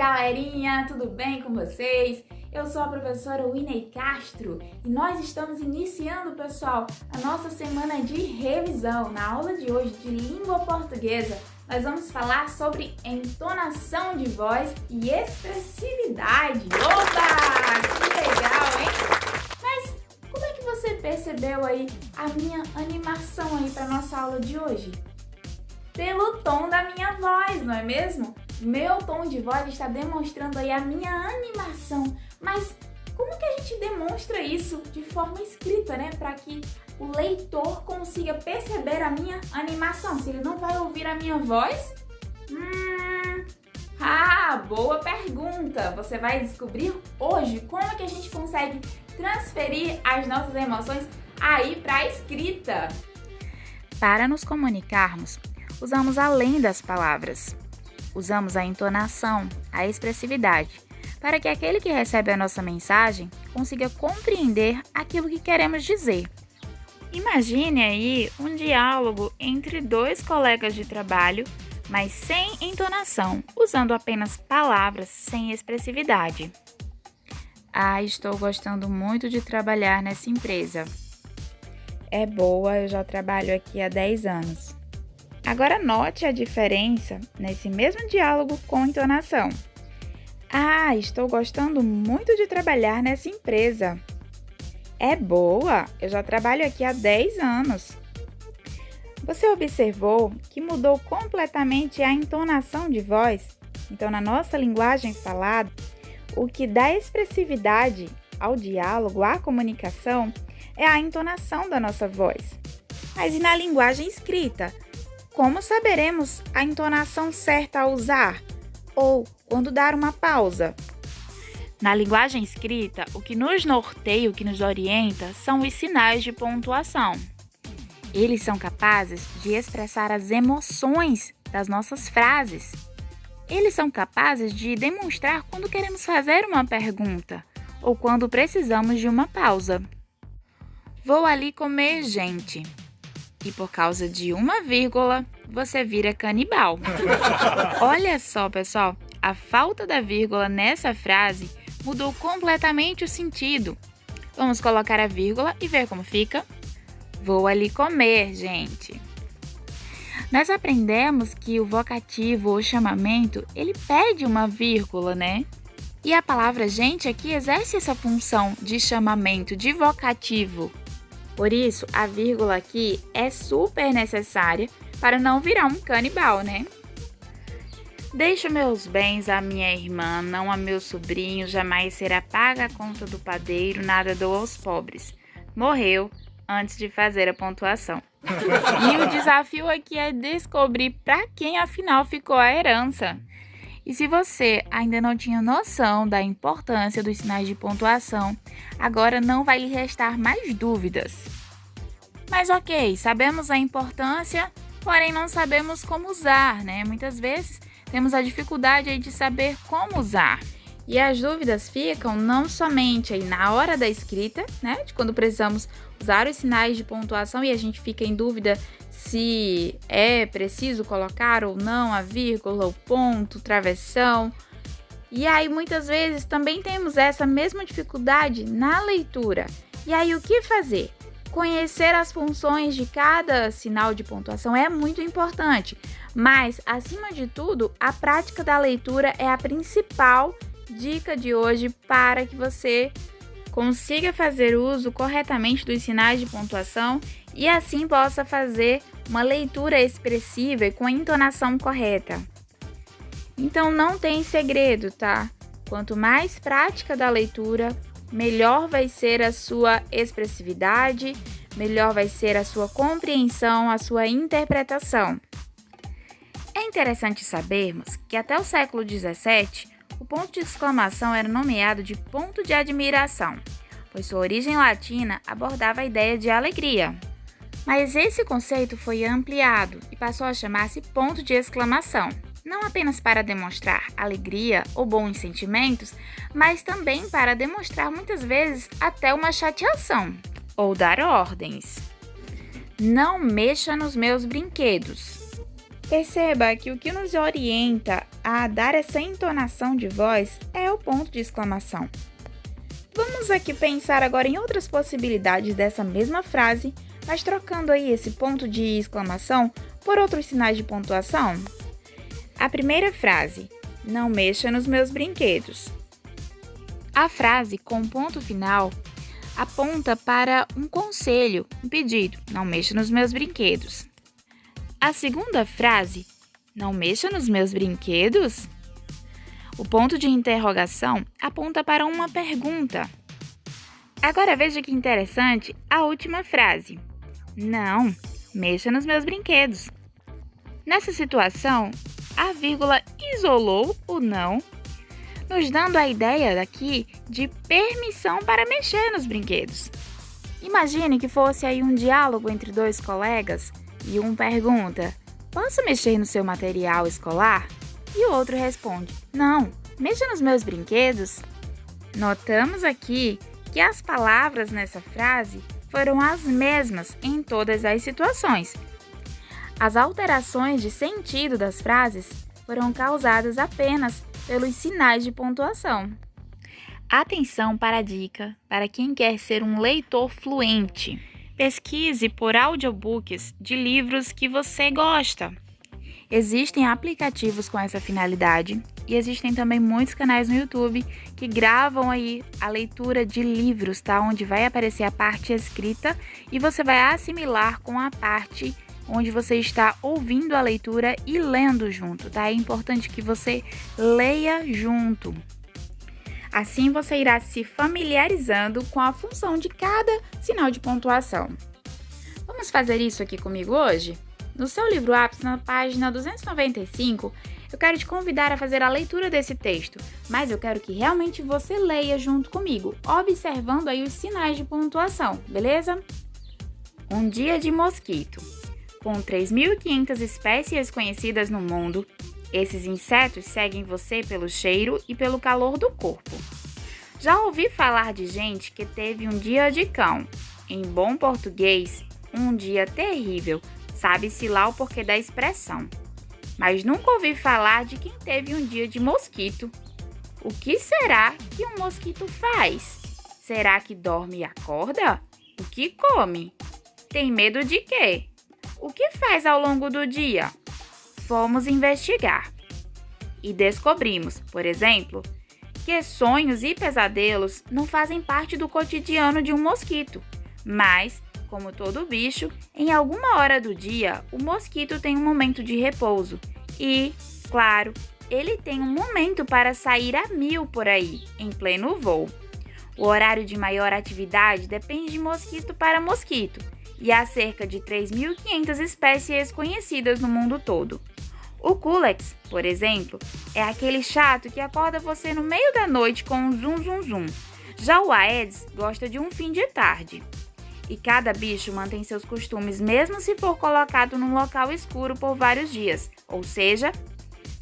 galerinha, tudo bem com vocês? Eu sou a professora Winnie Castro e nós estamos iniciando, pessoal, a nossa semana de revisão. Na aula de hoje de língua portuguesa, nós vamos falar sobre entonação de voz e expressividade. Oba! Que legal, hein? Mas como é que você percebeu aí a minha animação aí para nossa aula de hoje? Pelo tom da minha voz, não é mesmo? Meu tom de voz está demonstrando aí a minha animação, mas como que a gente demonstra isso de forma escrita, né? Para que o leitor consiga perceber a minha animação, se ele não vai ouvir a minha voz? Boa pergunta! Você vai descobrir hoje como é que a gente consegue transferir as nossas emoções aí para a escrita. Para nos comunicarmos, usamos além das palavras. Usamos a entonação, a expressividade, para que aquele que recebe a nossa mensagem consiga compreender aquilo que queremos dizer. Imagine aí um diálogo entre dois colegas de trabalho, mas sem entonação, usando apenas palavras sem expressividade. Estou gostando muito de trabalhar nessa empresa. É boa, eu já trabalho aqui há 10 anos. Agora note a diferença nesse mesmo diálogo com entonação. Estou gostando muito de trabalhar nessa empresa. É boa, eu já trabalho aqui há 10 anos. Você observou que mudou completamente a entonação de voz? Então, na nossa linguagem falada, o que dá expressividade ao diálogo, à comunicação, é a entonação da nossa voz. Mas e na linguagem escrita? Como saberemos a entonação certa a usar? Ou quando dar uma pausa? Na linguagem escrita, o que nos norteia, o que nos orienta, são os sinais de pontuação. Eles são capazes de expressar as emoções das nossas frases. Eles são capazes de demonstrar quando queremos fazer uma pergunta ou quando precisamos de uma pausa. Vou ali comer, gente. E por causa de uma vírgula, você vira canibal. Olha só, pessoal, a falta da vírgula nessa frase mudou completamente o sentido. Vamos colocar a vírgula e ver como fica. Vou ali comer, gente. Nós aprendemos que o vocativo ou chamamento, ele pede uma vírgula, né? E a palavra gente aqui exerce essa função de chamamento, de vocativo. Por isso, a vírgula aqui é super necessária para não virar um canibal, né? Deixo meus bens à minha irmã, não a meu sobrinho, jamais será paga a conta do padeiro, nada dou aos pobres. Morreu antes de fazer a pontuação. E o desafio aqui é descobrir para quem afinal ficou a herança. E se você ainda não tinha noção da importância dos sinais de pontuação, agora não vai lhe restar mais dúvidas. Mas ok, sabemos a importância, porém não sabemos como usar, né? Muitas vezes temos a dificuldade aí de saber como usar. E as dúvidas ficam não somente aí na hora da escrita, né? De quando precisamos usar os sinais de pontuação e a gente fica em dúvida se é preciso colocar ou não a vírgula, o ponto, travessão. E aí muitas vezes também temos essa mesma dificuldade na leitura. E aí o que fazer? Conhecer as funções de cada sinal de pontuação é muito importante, mas acima de tudo, a prática da leitura é a principal dica de hoje para que você consiga fazer uso corretamente dos sinais de pontuação e assim possa fazer uma leitura expressiva e com a entonação correta. Então não tem segredo, tá? Quanto mais prática da leitura, melhor vai ser a sua expressividade, melhor vai ser a sua compreensão, a sua interpretação. É interessante sabermos que até o século XVII, o ponto de exclamação era nomeado de ponto de admiração, pois sua origem latina abordava a ideia de alegria. Mas esse conceito foi ampliado e passou a chamar-se ponto de exclamação, não apenas para demonstrar alegria ou bons sentimentos, mas também para demonstrar muitas vezes até uma chateação ou dar ordens. Não mexa nos meus brinquedos. Perceba que o que nos orienta a dar essa entonação de voz é o ponto de exclamação. Vamos aqui pensar agora em outras possibilidades dessa mesma frase, mas trocando aí esse ponto de exclamação por outros sinais de pontuação. A primeira frase, não mexa nos meus brinquedos. A frase com ponto final aponta para um conselho, um pedido, não mexa nos meus brinquedos. A segunda frase, não mexa nos meus brinquedos? O ponto de interrogação aponta para uma pergunta. Agora veja que interessante a última frase. Não, mexa nos meus brinquedos. Nessa situação, a vírgula isolou o não, nos dando a ideia daqui de permissão para mexer nos brinquedos. Imagine que fosse aí um diálogo entre dois colegas e um pergunta: posso mexer no seu material escolar? E o outro responde: não, mexa nos meus brinquedos. Notamos aqui que as palavras nessa frase foram as mesmas em todas as situações. As alterações de sentido das frases foram causadas apenas pelos sinais de pontuação. Atenção para a dica para quem quer ser um leitor fluente. Pesquise por audiobooks de livros que você gosta. Existem aplicativos com essa finalidade e existem também muitos canais no YouTube que gravam aí a leitura de livros, tá? Onde vai aparecer a parte escrita e você vai assimilar com a parte onde você está ouvindo a leitura e lendo junto, tá? É importante que você leia junto. Assim você irá se familiarizando com a função de cada sinal de pontuação. Vamos fazer isso aqui comigo hoje? No seu livro Ápice, na página 295, eu quero te convidar a fazer a leitura desse texto, mas eu quero que realmente você leia junto comigo, observando aí os sinais de pontuação, beleza? Um dia de mosquito. Com 3.500 espécies conhecidas no mundo, esses insetos seguem você pelo cheiro e pelo calor do corpo. Já ouvi falar de gente que teve um dia de cão. Em bom português, um dia terrível. Sabe-se lá o porquê da expressão. Mas nunca ouvi falar de quem teve um dia de mosquito. O que será que um mosquito faz? Será que dorme e acorda? O que come? Tem medo de quê? O que faz ao longo do dia? Fomos investigar. E descobrimos, por exemplo, que sonhos e pesadelos não fazem parte do cotidiano de um mosquito, mas como todo bicho, em alguma hora do dia, o mosquito tem um momento de repouso e, claro, ele tem um momento para sair a mil por aí, em pleno voo. O horário de maior atividade depende de mosquito para mosquito e há cerca de 3.500 espécies conhecidas no mundo todo. O Culex, por exemplo, é aquele chato que acorda você no meio da noite com um zum zum zum. Já o Aedes gosta de um fim de tarde. E cada bicho mantém seus costumes mesmo se for colocado num local escuro por vários dias, ou seja,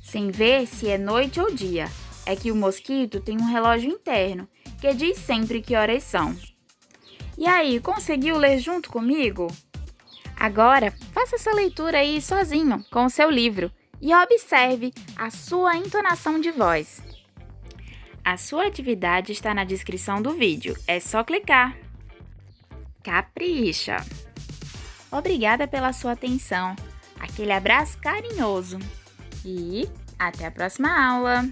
sem ver se é noite ou dia. É que o mosquito tem um relógio interno que diz sempre que horas são. E aí, conseguiu ler junto comigo? Agora, faça essa leitura aí sozinho com o seu livro e observe a sua entonação de voz. A sua atividade está na descrição do vídeo, é só clicar. Capricha! Obrigada pela sua atenção, aquele abraço carinhoso e até a próxima aula!